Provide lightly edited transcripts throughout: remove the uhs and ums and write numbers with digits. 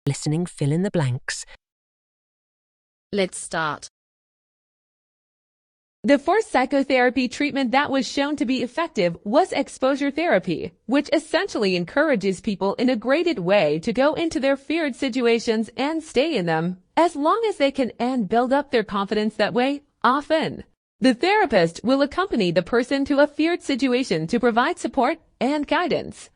Listening, fill in the blanks. Let's start. The first psychotherapy treatment that was shown to be effective was exposure therapy, which essentially encourages people in a graded way to go into their feared situations and stay in them, as long as they can, and build up their confidence that way, often. The therapist will accompany the person to a feared situation to provide support and guidance.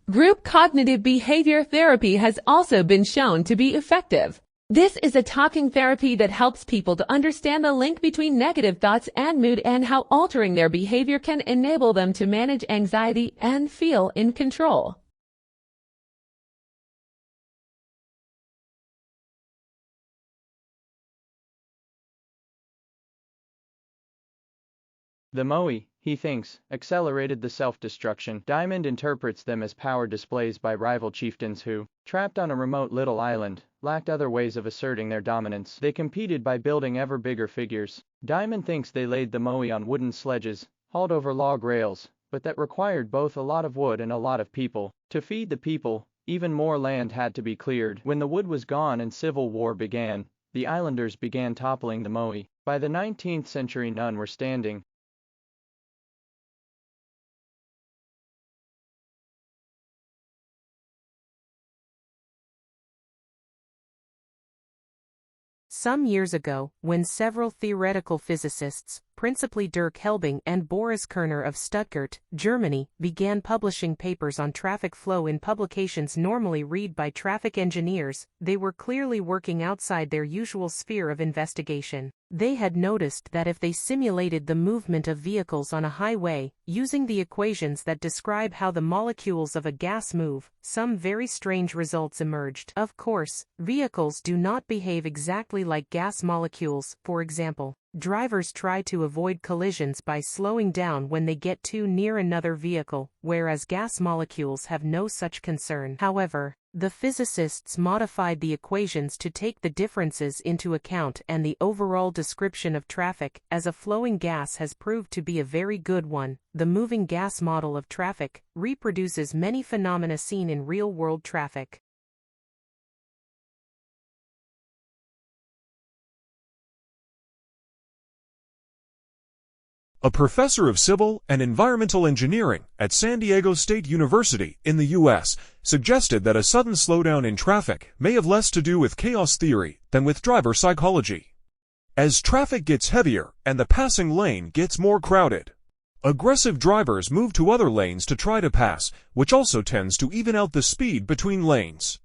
Group cognitive behavior therapy has also been shown to be effective. This is a talking therapy that helps people to understand the link between negative thoughts and mood and how altering their behavior can enable them to manage anxiety and feel in control. The Moe, he thinks, accelerated the self-destruction. Diamond interprets them as power displays by rival chieftains who, trapped on a remote little island, lacked other ways of asserting their dominance. They competed by building ever bigger figures. Diamond thinks they laid the Moe on wooden sledges, hauled over log rails, but that required both a lot of wood and a lot of people. To feed the people, even more land had to be cleared. When the wood was gone and civil war began, the islanders began toppling the Moe. By the 19th century none were standing. Some years ago, when several theoretical physicists, principally Dirk Helbing and Boris Kerner of Stuttgart, Germany, began publishing papers on traffic flow in publications normally read by traffic engineers, they were clearly working outside their usual sphere of investigation. They had noticed that if they simulated the movement of vehicles on a highway, using the equations that describe how the molecules of a gas move, some very strange results emerged. Of course, vehicles do not behave exactly like gas molecules. For example, drivers try to avoid collisions by slowing down when they get too near another vehicle, whereas gas molecules have no such concern. However, the physicists modified the equations to take the differences into account, and the overall description of traffic as a flowing gas has proved to be a very good one. The moving gas model of traffic reproduces many phenomena seen in real-world traffic. A professor of civil and environmental engineering at San Diego State University in the U.S. suggested that a sudden slowdown in traffic may have less to do with chaos theory than with driver psychology. As traffic gets heavier and the passing lane gets more crowded, aggressive drivers move to other lanes to try to pass, which also tends to even out the speed between lanes.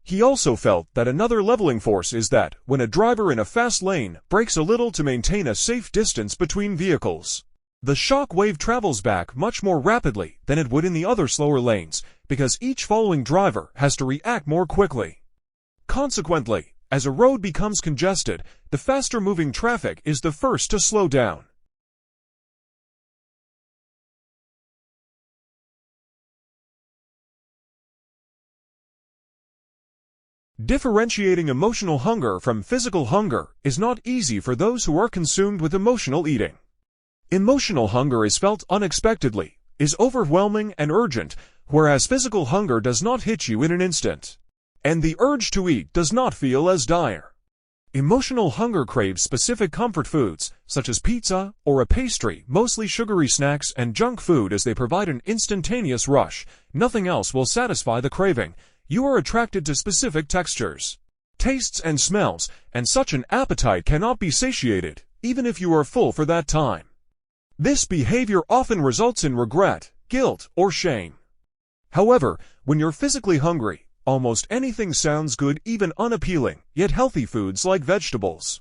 He also felt that another leveling force is that, when a driver in a fast lane brakes a little to maintain a safe distance between vehicles, the shock wave travels back much more rapidly than it would in the other slower lanes, because each following driver has to react more quickly. Consequently, as a road becomes congested, the faster-moving traffic is the first to slow down. Differentiating emotional hunger from physical hunger is not easy for those who are consumed with emotional eating. Emotional hunger is felt unexpectedly, is overwhelming and urgent, whereas physical hunger does not hit you in an instant. And the urge to eat does not feel as dire. Emotional hunger craves specific comfort foods, such as pizza or a pastry, mostly sugary snacks and junk food, as they provide an instantaneous rush. Nothing else will satisfy the craving. You are attracted to specific textures, tastes and smells, and such an appetite cannot be satiated, even if you are full for that time. This behavior often results in regret, guilt, or shame. However, when you're physically hungry, almost anything sounds good, even unappealing, yet healthy foods like vegetables.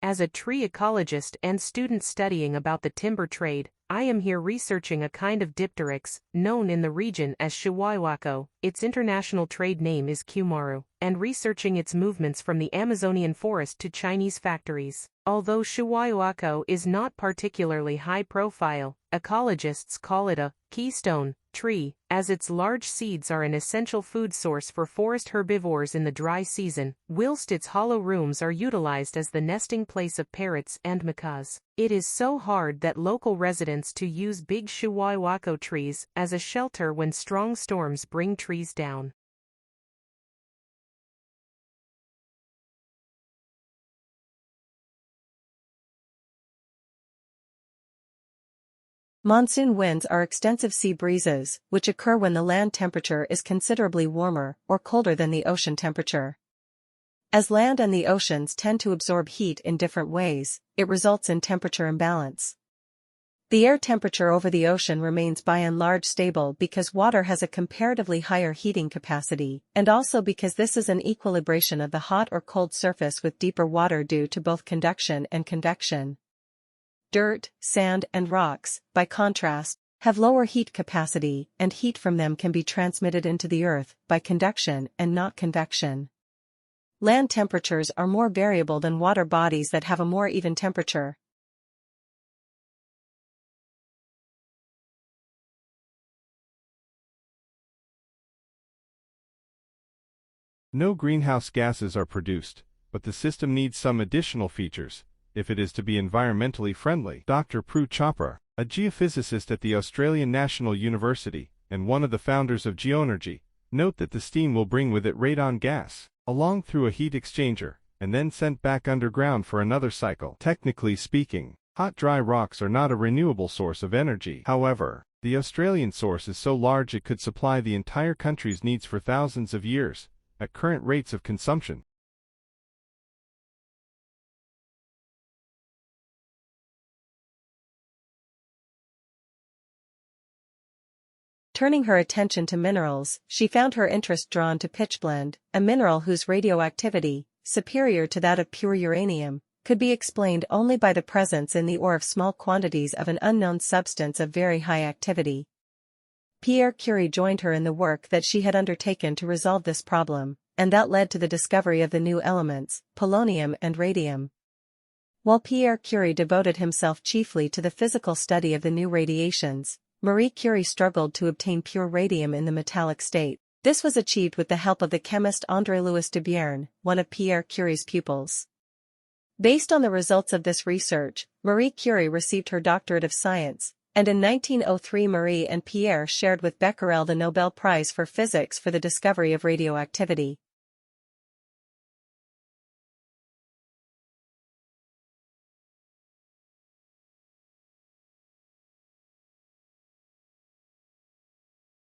As a tree ecologist and student studying about the timber trade, I am here researching a kind of dipteryx, known in the region as Shiwaiwako, its international trade name is Kumaru, and researching its movements from the Amazonian forest to Chinese factories. Although Shiwaiwako is not particularly high profile, ecologists call it a keystone tree, as its large seeds are an essential food source for forest herbivores in the dry season, whilst its hollow rooms are utilized as the nesting place of parrots and macaws. It is so hard that local residents to use big shuwaiwako trees as a shelter when strong storms bring trees down. Monsoon winds are extensive sea breezes, which occur when the land temperature is considerably warmer or colder than the ocean temperature. As land and the oceans tend to absorb heat in different ways, it results in temperature imbalance. The air temperature over the ocean remains by and large stable because water has a comparatively higher heating capacity, and also because this is an equilibration of the hot or cold surface with deeper water due to both conduction and convection. Dirt, sand and rocks, by contrast, have lower heat capacity, and heat from them can be transmitted into the earth by conduction and not convection. Land temperatures are more variable than water bodies that have a more even temperature. No greenhouse gases are produced, but the system needs some additional features if it is to be environmentally friendly. Dr. Prue Chopra, a geophysicist at the Australian National University and one of the founders of geoenergy, note that the steam will bring with it radon gas, along through a heat exchanger, and then sent back underground for another cycle. Technically speaking, hot dry rocks are not a renewable source of energy. However, the Australian source is so large it could supply the entire country's needs for thousands of years, at current rates of consumption. Turning her attention to minerals, she found her interest drawn to pitchblende, a mineral whose radioactivity, superior to that of pure uranium, could be explained only by the presence in the ore of small quantities of an unknown substance of very high activity. Pierre Curie joined her in the work that she had undertaken to resolve this problem, and that led to the discovery of the new elements, polonium and radium. While Pierre Curie devoted himself chiefly to the physical study of the new radiations, Marie Curie struggled to obtain pure radium in the metallic state. This was achieved with the help of the chemist André-Louis de Bierne, one of Pierre Curie's pupils. Based on the results of this research, Marie Curie received her doctorate of science, and in 1903 Marie and Pierre shared with Becquerel the Nobel Prize for Physics for the discovery of radioactivity.